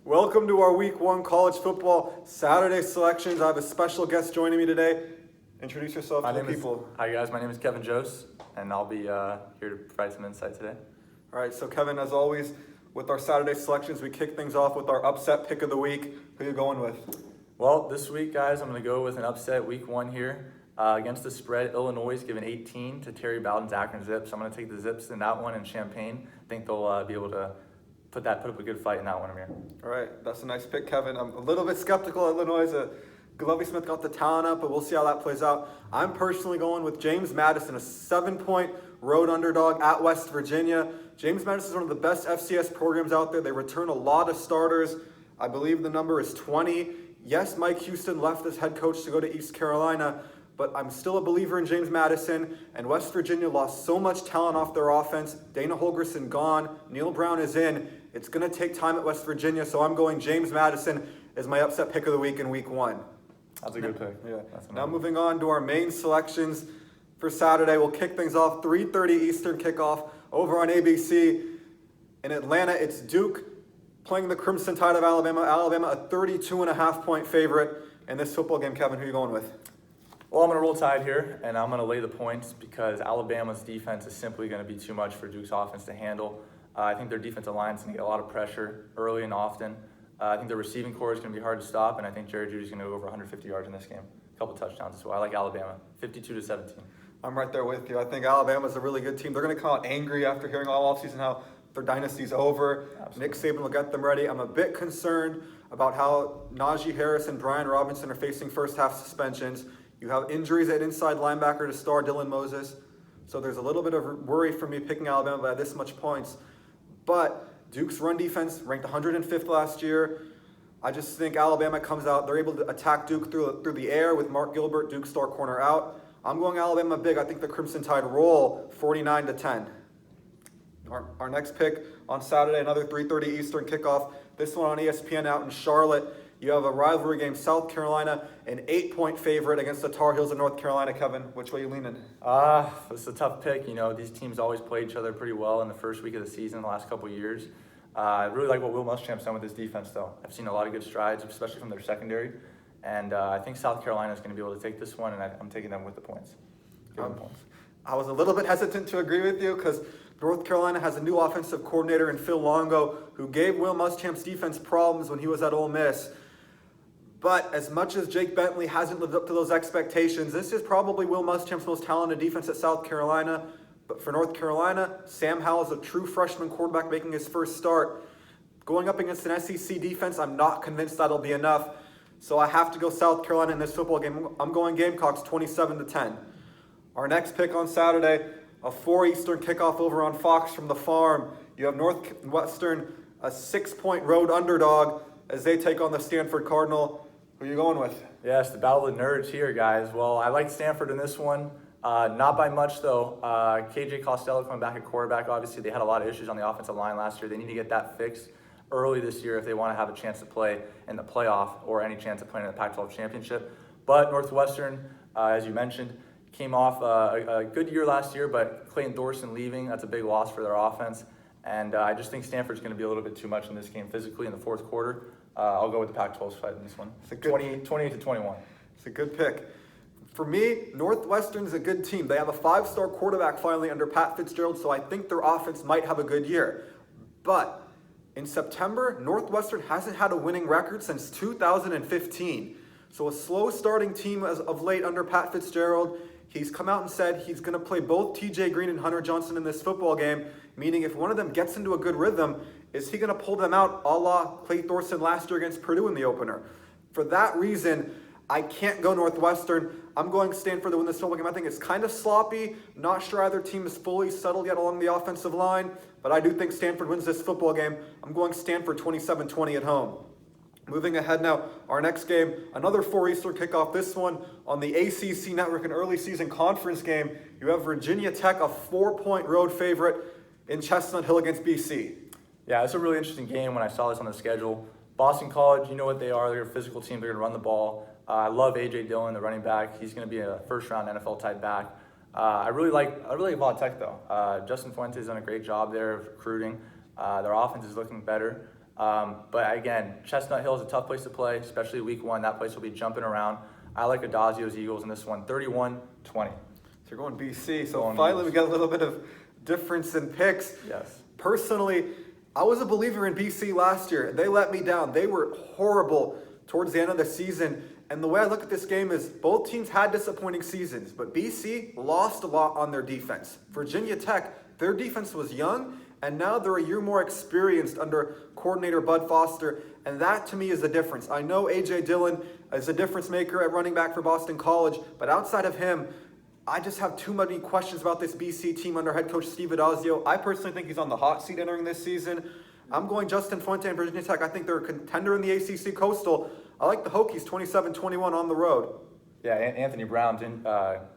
Welcome to our Week 1 college football Saturday selections. I have a special guest joining me today. Introduce yourself to the people. Hi guys, my name is Kevin Jose, and I'll be here to provide some insight today. All right, so Kevin, as always, with our Saturday selections, we kick things off with our upset pick of the week. Who are you going with? Well, this week, guys, I'm going to go with an upset Week 1 here. Against the spread, Illinois is given 18 to Terry Bowden's Akron Zips. I'm going to take the Zips in that one in Champaign. I think they'll be able to put up a good fight in that one, Amir. All right, that's a nice pick, Kevin. I'm a little bit skeptical Illinois. Glovey Smith got the talent up, but we'll see how that plays out. I'm personally going with James Madison, a 7-point road underdog at West Virginia. James Madison is one of the best FCS programs out there. They return a lot of starters. I believe the number is 20. Yes, Mike Houston left as head coach to go to East Carolina, but I'm still a believer in James Madison, and West Virginia lost so much talent off their offense. Dana Holgorsen gone, Neil Brown is in. It's going to take time at West Virginia, so I'm going James Madison as my upset pick of the week in Week 1. That's a good pick. Yeah. Now moving on to our main selections for Saturday. We'll kick things off 3:30 Eastern kickoff over on ABC. In Atlanta, it's Duke playing the Crimson Tide of Alabama. Alabama, a 32.5-point favorite in this football game. Kevin, who are you going with? Well, I'm going to roll Tide here, and I'm going to lay the points because Alabama's defense is simply going to be too much for Duke's offense to handle. I think their defensive line is going to get a lot of pressure early and often. I think their receiving core is going to be hard to stop, and I think Jerry Jeudy's going to go over 150 yards in this game. A couple touchdowns as well. I like Alabama, 52-17. I'm right there with you. I think Alabama's a really good team. They're going to come out angry after hearing all offseason how their dynasty's over. Absolutely. Nick Saban will get them ready. I'm a bit concerned about how Najee Harris and Brian Robinson are facing first-half suspensions. You have injuries at inside linebacker to star Dylan Moses. So there's a little bit of worry for me picking Alabama by this much points. But Duke's run defense ranked 105th last year. I just think Alabama comes out. They're able to attack Duke through the air with Mark Gilbert, Duke's star corner, out. I'm going Alabama big. I think the Crimson Tide roll 49-10. Our next pick on Saturday, another 3:30 Eastern kickoff. This one on ESPN out in Charlotte. You have a rivalry game, South Carolina, an 8-point favorite against the Tar Heels of North Carolina. Kevin, which way are you leaning? It's a tough pick. You know, these teams always play each other pretty well in the first week of the season the last couple of years. I really like what Will Muschamp's done with his defense, though. I've seen a lot of good strides, especially from their secondary. And I think South Carolina is going to be able to take this one, and I'm taking them with the points. I was a little bit hesitant to agree with you because North Carolina has a new offensive coordinator in Phil Longo who gave Will Muschamp's defense problems when he was at Ole Miss. But as much as Jake Bentley hasn't lived up to those expectations, this is probably Will Muschamp's most talented defense at South Carolina. But for North Carolina, Sam Howell is a true freshman quarterback making his first start. Going up against an SEC defense, I'm not convinced that'll be enough. So I have to go South Carolina in this football game. I'm going Gamecocks 27-10. Our next pick on Saturday, a 4 Eastern kickoff over on Fox from the Farm. You have Northwestern, a 6-point road underdog as they take on the Stanford Cardinal. Who are you going with? Yes, the battle of the nerds here, guys. Well, I like Stanford in this one. Not by much, though. KJ Costello coming back at quarterback. Obviously, they had a lot of issues on the offensive line last year. They need to get that fixed early this year if they want to have a chance to play in the playoff or any chance of playing in the Pac-12 championship. But Northwestern, as you mentioned, came off a good year last year, but Clayton Thorson leaving, that's a big loss for their offense. And I just think Stanford's going to be a little bit too much in this game physically in the fourth quarter. I'll go with the Pac-12's fight in this one. 20-21. It's a good pick. For me, Northwestern is a good team. They have a 5-star quarterback finally under Pat Fitzgerald, so I think their offense might have a good year. But in September, Northwestern hasn't had a winning record since 2015. So a slow starting team as of late under Pat Fitzgerald. He's come out and said he's going to play both TJ Green and Hunter Johnson in this football game, meaning if one of them gets into a good rhythm, is he going to pull them out a la Clay Thorson last year against Purdue in the opener? For that reason, I can't go Northwestern. I'm going Stanford to win this football game. I think it's kind of sloppy. Not sure either team is fully settled yet along the offensive line, but I do think Stanford wins this football game. I'm going Stanford 27-20 at home. Moving ahead now, our next game, another 4 Eastern kickoff. This one on the ACC Network, an early season conference game. You have Virginia Tech, a 4-point road favorite in Chestnut Hill against BC. Yeah, it's a really interesting game when I saw this on the schedule. Boston College, you know what they are. They're a physical team. They're going to run the ball. I love A.J. Dillon, the running back. He's going to be a first-round NFL-type back. I really like Va Tech, though. Justin Fuentes has done a great job there of recruiting. Their offense is looking better. But again, Chestnut Hill is a tough place to play, especially week 1. That place will be jumping around. I like Adazio's Eagles in this one, 31-20. So you're going BC. So Going finally, Eagles. we got a little bit of difference in picks. Yes. Personally, I was a believer in BC last year. They let me down. They were horrible towards the end of the season. And the way I look at this game is both teams had disappointing seasons, but BC lost a lot on their defense. Virginia Tech, their defense was young, and now they're a year more experienced under coordinator Bud Foster, and that to me is the difference. I know A.J. Dillon is a difference maker at running back for Boston College, but outside of him, I just have too many questions about this BC team under head coach Steve Adazio. I personally think he's on the hot seat entering this season. I'm going Justin Fuente and Virginia Tech. I think they're a contender in the ACC Coastal. I like the Hokies 27-21 on the road. Yeah, Anthony Brown's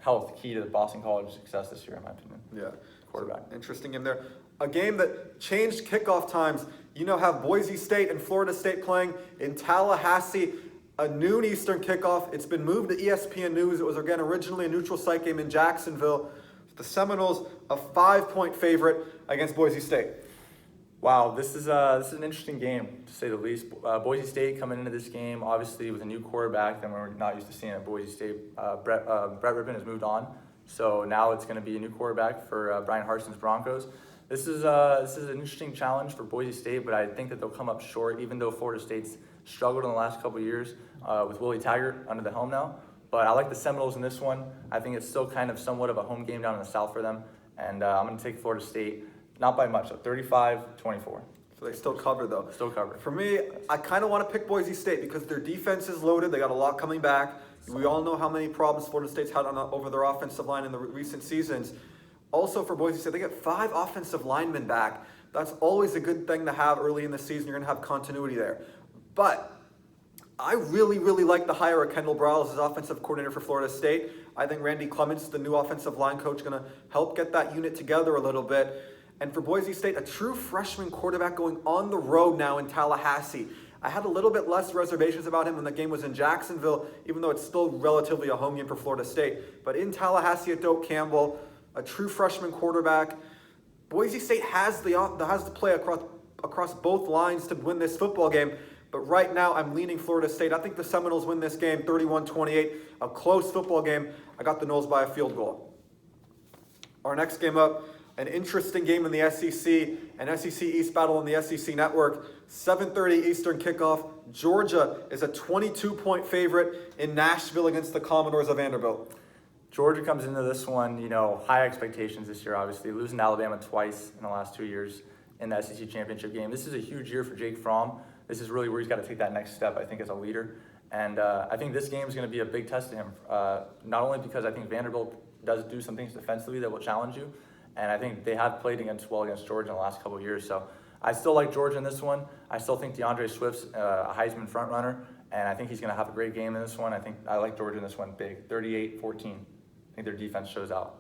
health key to the Boston College success this year, in my opinion. Yeah. Quarterback. Interesting game there. A game that changed kickoff times. You know, have Boise State and Florida State playing in Tallahassee. A noon Eastern kickoff. It's been moved to ESPN News. It was, again, originally a neutral site game in Jacksonville. The Seminoles, a 5-point favorite against Boise State. Wow, this is an interesting game, to say the least. Boise State coming into this game, obviously with a new quarterback that we're not used to seeing at Boise State. Brett Rippon has moved on, so now it's going to be a new quarterback for Brian Harson's Broncos. This is an interesting challenge for Boise State, but I think that they'll come up short, even though Florida State's struggled in the last couple of years with Willie Taggart under the helm now. But I like the Seminoles in this one. I think it's still kind of somewhat of a home game down in the South for them, and I'm going to take Florida State. Not by much, so 35-24. So they still cover, though. Still cover. For me, I kind of want to pick Boise State because their defense is loaded. They got a lot coming back. We all know how many problems Florida State's had over their offensive line in the recent seasons. Also for Boise State, they get 5 offensive linemen back. That's always a good thing to have early in the season. You're going to have continuity there. But I really, really like the hire of Kendall Briles as offensive coordinator for Florida State. I think Randy Clements, the new offensive line coach, going to help get that unit together a little bit. And for Boise State, a true freshman quarterback going on the road now in Tallahassee. I had a little bit less reservations about him when the game was in Jacksonville, even though it's still relatively a home game for Florida State. But in Tallahassee at Doak Campbell, a true freshman quarterback. Boise State has the play across both lines to win this football game. But right now, I'm leaning Florida State. I think the Seminoles win this game 31-28, a close football game. I got the Noles by a field goal. Our next game up, an interesting game in the SEC, an SEC East battle on the SEC Network. 7:30 Eastern kickoff. Georgia is a 22-point favorite in Nashville against the Commodores of Vanderbilt. Georgia comes into this one, high expectations this year, obviously, losing to Alabama twice in the last 2 years in the SEC championship game. This is a huge year for Jake Fromm. This is really where he's got to take that next step, I think, as a leader. And I think this game is going to be a big test to him, not only because I think Vanderbilt does do some things defensively that will challenge you, and I think they have played against Georgia in the last couple of years. So I still like Georgia in this one. I still think DeAndre Swift's a Heisman front runner, and I think he's going to have a great game in this one. I like Georgia in this one big, 38-14. I think their defense shows out.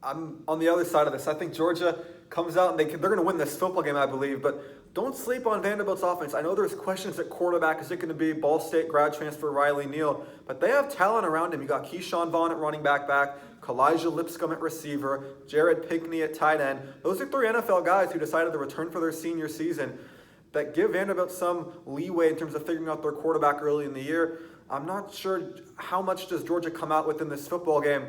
I'm on the other side of this. I think Georgia comes out and they're going to win this football game, I believe. But don't sleep on Vanderbilt's offense. I know there's questions at quarterback. Is it going to be Ball State grad transfer Riley Neal? But they have talent around him. You got Keyshawn Vaughn at running back, Kalijah Lipscomb at receiver, Jared Pinkney at tight end. Those are 3 NFL guys who decided to return for their senior season that give Vanderbilt some leeway in terms of figuring out their quarterback early in the year. I'm not sure how much does Georgia come out with in this football game.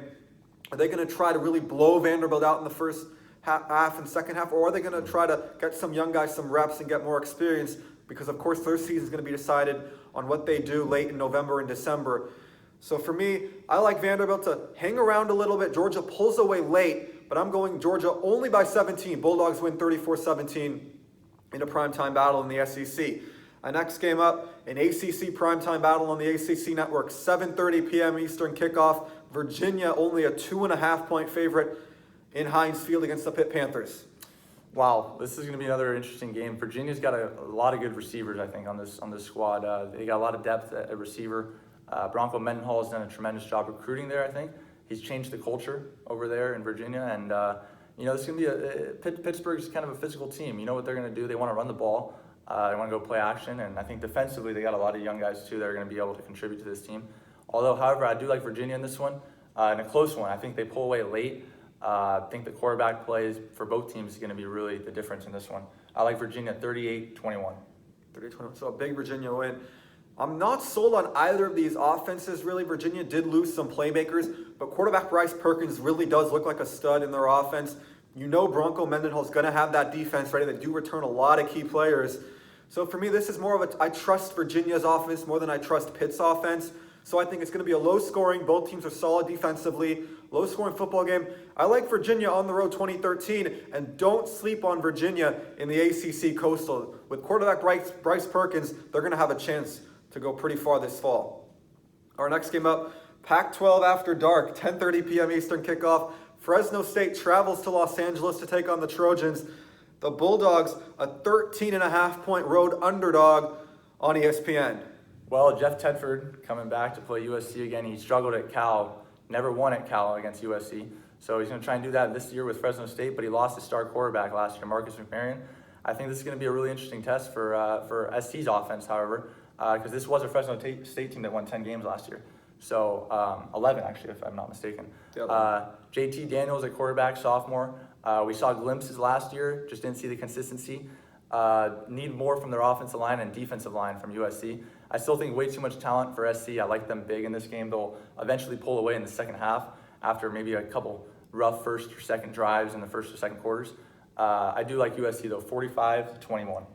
Are they going to try to really blow Vanderbilt out in the first half and second half, or are they going to try to get some young guys some reps and get more experience? Because, of course, their season is going to be decided on what they do late in November and December. So for me, I like Vanderbilt to hang around a little bit. Georgia pulls away late, but I'm going Georgia only by 17. Bulldogs win 34-17 in a primetime battle in the SEC. Our next game up, an ACC primetime battle on the ACC Network, 7:30 p.m. Eastern kickoff. Virginia only a 2.5-point favorite in Heinz Field against the Pitt Panthers. Wow, this is going to be another interesting game. Virginia's got a lot of good receivers, I think, on this squad. They got a lot of depth at receiver. Bronco Mendenhall has done a tremendous job recruiting there, I think. He's changed the culture over there in Virginia, and this is going to be Pittsburgh's kind of a physical team. You know what they're going to do? They want to run the ball. They want to go play action, and I think defensively they got a lot of young guys too that are going to be able to contribute to this team. Although, however, I do like Virginia in this one, in a close one. I think they pull away late. I think the quarterback plays for both teams is going to be really the difference in this one. I like Virginia 38-21. 30-21. So a big Virginia win. I'm not sold on either of these offenses, really. Virginia did lose some playmakers, but quarterback Bryce Perkins really does look like a stud in their offense. You know Bronco Mendenhall's going to have that defense ready. They do return a lot of key players. So for me, this is more of I trust Virginia's offense more than I trust Pitt's offense. So I think it's going to be a low-scoring. Both teams are solid defensively. Low-scoring football game. I like Virginia on the road 2013, and don't sleep on Virginia in the ACC Coastal. With quarterback Bryce Perkins, they're going to have a chance to go pretty far this fall. Our next game up, Pac-12 after dark, 10:30 p.m. Eastern kickoff. Fresno State travels to Los Angeles to take on the Trojans. The Bulldogs, a 13.5-point road underdog on ESPN. Well, Jeff Tedford coming back to play USC again. He struggled at Cal, never won at Cal against USC. So he's going to try and do that this year with Fresno State, but he lost his star quarterback last year, Marcus McMaryion. I think this is going to be a really interesting test for SC's offense, however, because this was a Fresno State team that won 10 games last year. So 11, actually, if I'm not mistaken. JT Daniels at quarterback, sophomore. We saw glimpses last year, just didn't see the consistency. Need more from their offensive line and defensive line from USC. I still think way too much talent for SC. I like them big in this game. They'll eventually pull away in the second half after maybe a couple rough first or second drives in the first or second quarters. I do like USC, though, 45-21.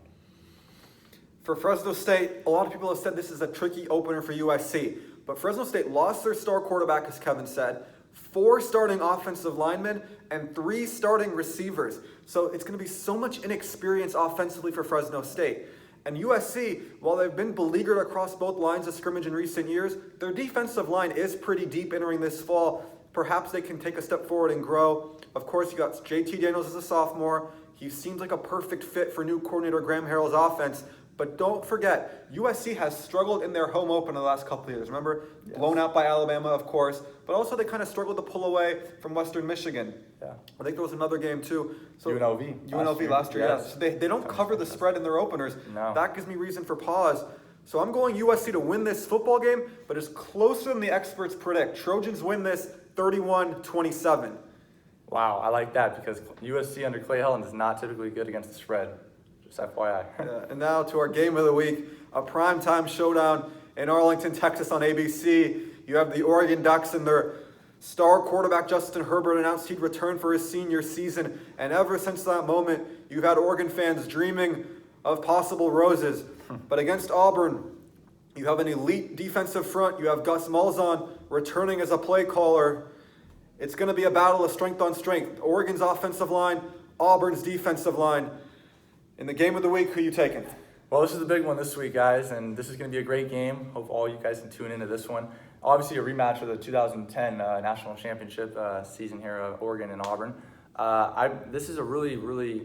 For Fresno State, a lot of people have said this is a tricky opener for USC. But Fresno State lost their star quarterback, as Kevin said, 4 starting offensive linemen, and 3 starting receivers. So it's going to be so much inexperience offensively for Fresno State. And USC, while they've been beleaguered across both lines of scrimmage in recent years, their defensive line is pretty deep entering this fall. Perhaps they can take a step forward and grow. Of course, you got JT Daniels as a sophomore. He seems like a perfect fit for new coordinator Graham Harrell's offense. But don't forget, USC has struggled in their home opener the last couple of years. Remember? Yes. Blown out by Alabama, of course. But also they kind of struggled to pull away from Western Michigan. Yeah. I think there was another game, too. So UNLV last year, yes. So they don't cover the spread in their openers. No. That gives me reason for pause. So I'm going USC to win this football game, but it's closer than the experts predict. Trojans win this 31-27. Wow, I like that because USC under Clay Helland is not typically good against the spread. Just FYI. And now to our game of the week, a primetime showdown in Arlington, Texas on ABC. You have the Oregon Ducks and their star quarterback Justin Herbert announced he'd return for his senior season. And ever since that moment, you've had Oregon fans dreaming of possible roses. But against Auburn, you have an elite defensive front. You have Gus Malzahn returning as a play caller. It's going to be a battle of strength on strength. Oregon's offensive line, Auburn's defensive line. In the game of the week, who are you taking? Well, this is the big one this week, guys, and this is going to be a great game. Hope all you guys can tune into this one. Obviously, a rematch of the 2010 national championship season here, Oregon and Auburn. This is a really, really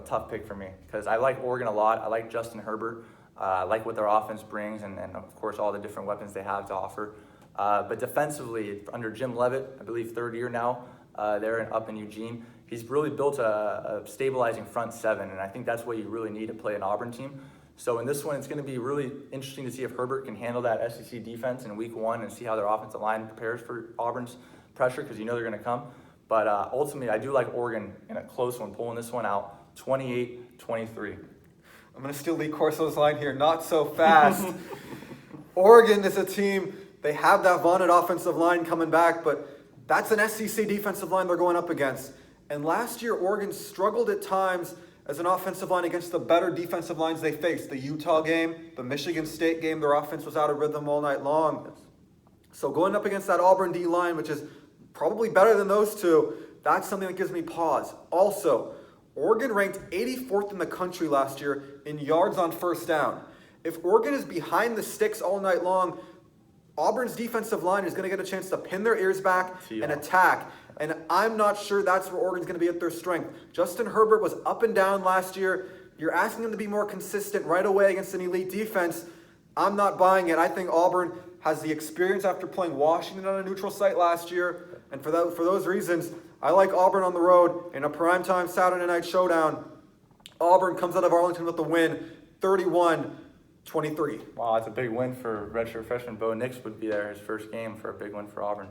tough pick for me because I like Oregon a lot. I like Justin Herbert. I like what their offense brings, and of course all the different weapons they have to offer. But defensively, under Jim Leavitt, I believe third year now, there up in Eugene. He's really built a stabilizing front seven, and I think that's what you really need to play an Auburn team. So in this one, it's going to be really interesting to see if Herbert can handle that SEC defense in week 1 and see how their offensive line prepares for Auburn's pressure because they're going to come. But ultimately, I do like Oregon in a close one, pulling this one out 28-23. I'm going to steal Lee Corso's line here. Not so fast. Oregon is a team, they have that vaunted offensive line coming back, but that's an SEC defensive line they're going up against. And last year, Oregon struggled at times as an offensive line against the better defensive lines they faced. The Utah game, the Michigan State game, their offense was out of rhythm all night long. So going up against that Auburn D line, which is probably better than those two, that's something that gives me pause. Also, Oregon ranked 84th in the country last year in yards on first down. If Oregon is behind the sticks all night long, Auburn's defensive line is going to get a chance to pin their ears back and attack. And I'm not sure that's where Oregon's going to be at their strength. Justin Herbert was up and down last year. You're asking him to be more consistent right away against an elite defense. I'm not buying it. I think Auburn has the experience after playing Washington on a neutral site last year. And for those reasons, I like Auburn on the road in a primetime Saturday night showdown. Auburn comes out of Arlington with the win, 31-23. Wow, that's a big win for redshirt freshman Bo Nix would be there, his first game for a big win for Auburn.